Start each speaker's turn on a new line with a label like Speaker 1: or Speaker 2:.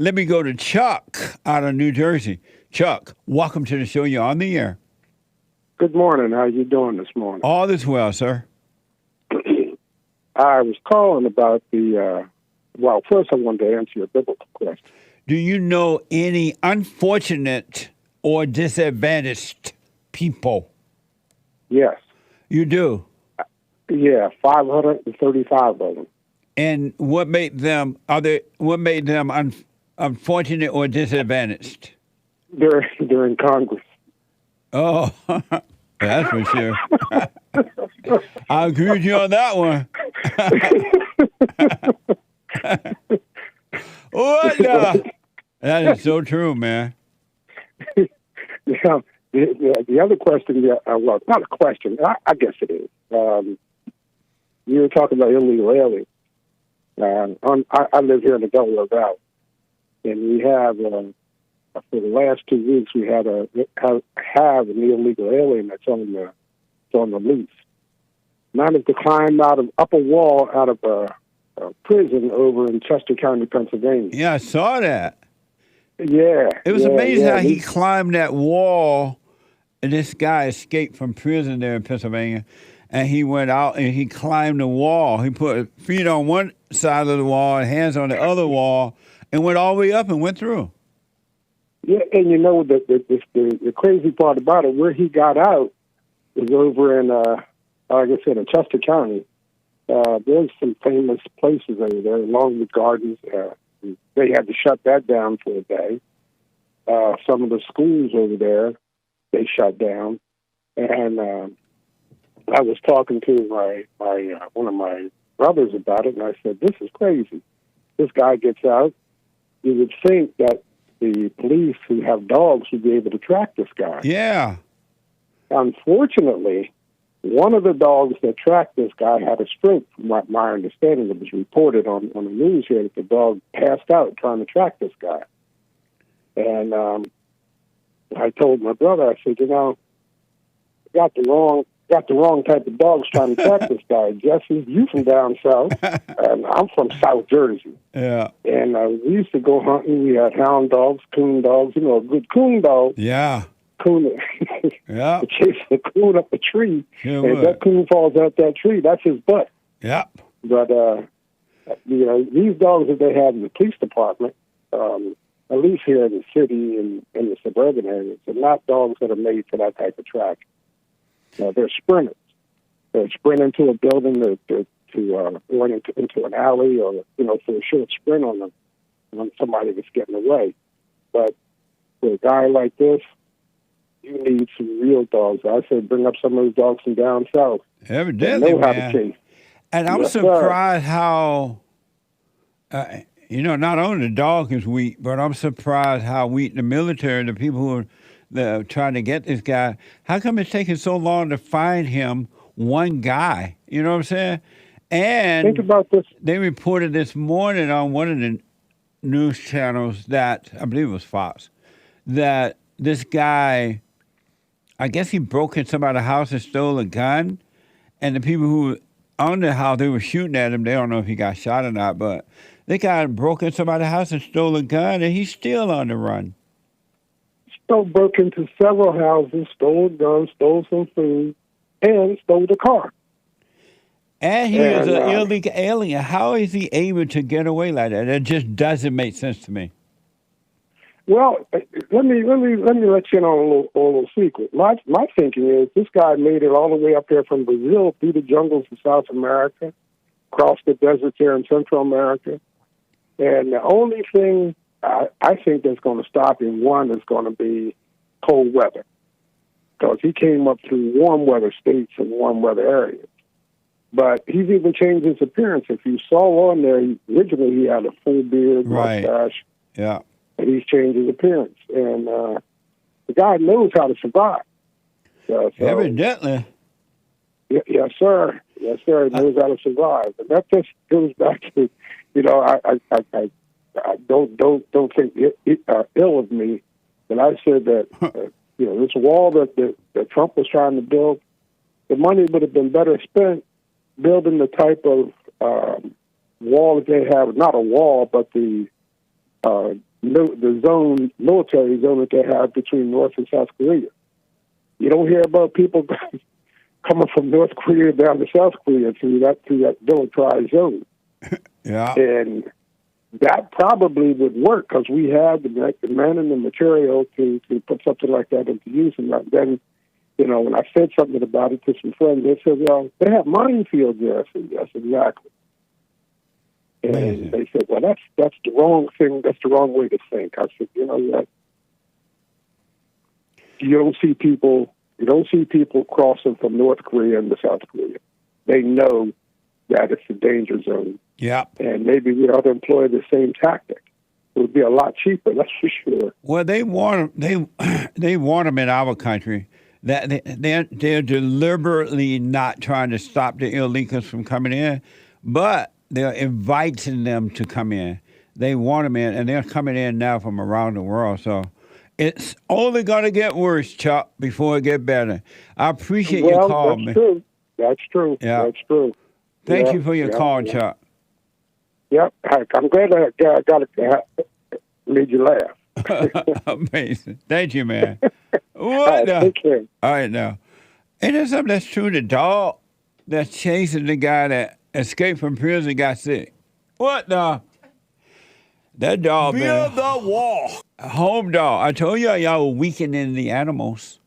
Speaker 1: Let me go to Chuck out of New Jersey. Chuck, welcome to the show. You're on the air.
Speaker 2: Good morning. How you doing this morning?
Speaker 1: All is well, sir.
Speaker 2: I was calling about well, first I wanted to answer your biblical question.
Speaker 1: Do you know any unfortunate or disadvantaged people?
Speaker 2: Yes.
Speaker 1: You do?
Speaker 2: Yeah, 535 of them.
Speaker 1: And what made them unfortunate or disadvantaged?
Speaker 2: They're in Congress.
Speaker 1: Oh, that's for sure. I agree with you on that one. What the? That is so true, man.
Speaker 2: Yeah, the other question, well, it's not a question. I guess it is. You were talking about illegal aliens. I live here in the Delaware Valley, and we have, for the last 2 weeks, we have an illegal alien that's on the loose. Managed to climb up a wall out of a prison over in Chester County, Pennsylvania.
Speaker 1: Yeah, I saw that.
Speaker 2: Yeah.
Speaker 1: It was amazing how he climbed that wall, and this guy escaped from prison there in Pennsylvania, and he went out and he climbed the wall. He put feet on one side of the wall and hands on the other wall and went all the way up and went through.
Speaker 2: Yeah, and you know, the crazy part about it, where he got out was over in, like I said, in Chester County. There's some famous places over there, Longwood Gardens. They had to shut that down for a day. Some of the schools over there, they shut down. And I was talking to my one of my brothers about it, and I said, this is crazy. This guy gets out. You would think that the police who have dogs would be able to track this guy.
Speaker 1: Yeah.
Speaker 2: Unfortunately, one of the dogs that tracked this guy had a stroke, from my understanding. It was reported on the news here that the dog passed out trying to track this guy. And I told my brother, I said, got the wrong type of dogs trying to track this guy. Jesse, you from down south, and I'm from South Jersey.
Speaker 1: Yeah.
Speaker 2: And we used to go hunting. We had hound dogs, coon dogs. You know, a good coon dog.
Speaker 1: Yeah.
Speaker 2: Coon.
Speaker 1: Yeah.
Speaker 2: Chase the coon up a tree,
Speaker 1: Sure
Speaker 2: and
Speaker 1: would.
Speaker 2: if that coon falls out that tree, that's his butt.
Speaker 1: Yep.
Speaker 2: But these dogs that they have in the police department, at least here in the city and in the suburban areas, are not dogs that are made for that type of track. They're sprinters. They're sprinting to a building to going into an alley, or for a short sprint on somebody that's getting away. But for a guy like this, you need some real dogs. I said, bring up some of those dogs from down south.
Speaker 1: Evidently,
Speaker 2: they know how
Speaker 1: man.
Speaker 2: to chase.
Speaker 1: And I'm
Speaker 2: Yes,
Speaker 1: surprised how, not only the dog is weak, but I'm surprised how weak the military, the people who are trying to get this guy, how come it's taking so long to find him, one guy? You know what I'm saying? And
Speaker 2: Think about this.
Speaker 1: They reported this morning on one of the news channels that, I believe it was Fox, that this guy, I guess he broke in somebody's house and stole a gun, and the people who on the house, they were shooting at him. They don't know if he got shot or not, but they guy broke in somebody's house and stole a gun, and he's still on the run.
Speaker 2: Broke into several houses, stole a gun, stole some food, and stole the car.
Speaker 1: And he is an illegal alien. How is he able to get away like that? It just doesn't make sense to me.
Speaker 2: Well, let me let you in on a little secret. My thinking is this guy made it all the way up there from Brazil through the jungles of South America, across the deserts here in Central America, and the only thing I think that's going to stop him, one, is going to be cold weather, because he came up through warm weather states and warm weather areas. But he's even changed his appearance. If you saw on there, originally he had a full beard, mustache.
Speaker 1: Yeah.
Speaker 2: And he's changed his appearance. And the guy knows how to survive. So,
Speaker 1: evidently.
Speaker 2: Yes, sir. Yes, sir. He knows how to survive. And that just goes back to, I don't think ill of me that I said that, this wall that Trump was trying to build, the money would have been better spent building the type of wall that they have, not a wall, but the the military zone that they have between North and South Korea. You don't hear about people coming from North Korea down to South Korea through that militarized zone.
Speaker 1: Yeah.
Speaker 2: And that probably would work because we have the men and the material to put something like that into use. And then, when I said something about it to some friends, they said, well, they have minefields there. I said, yes, exactly. And
Speaker 1: Amazing.
Speaker 2: they said, well, that's the wrong thing. That's the wrong way to think. I said, that you don't see people crossing from North Korea into South Korea. They know that it's a danger zone.
Speaker 1: Yep.
Speaker 2: And maybe we ought to employ the same tactic. It would be a lot cheaper, that's for sure.
Speaker 1: Well, they want them in our country. That they're deliberately not trying to stop the illegals from coming in, but they're inviting them to come in. They want them in, and they're coming in now from around the world. So it's only going to get worse, Chuck, before it get better. I appreciate your call, man.
Speaker 2: True. That's true.
Speaker 1: Yeah.
Speaker 2: That's true.
Speaker 1: Thank you for your call, Chuck.
Speaker 2: Yep. I'm glad I got it. Made you laugh.
Speaker 1: Amazing. Thank you, man.
Speaker 2: All right, take care.
Speaker 1: All right, now. Ain't there something that's true? The dog that's chasing the guy that escaped from prison got sick. What the? That dog, man.
Speaker 3: Build the wall.
Speaker 1: Home dog. I told y'all were weakening the animals.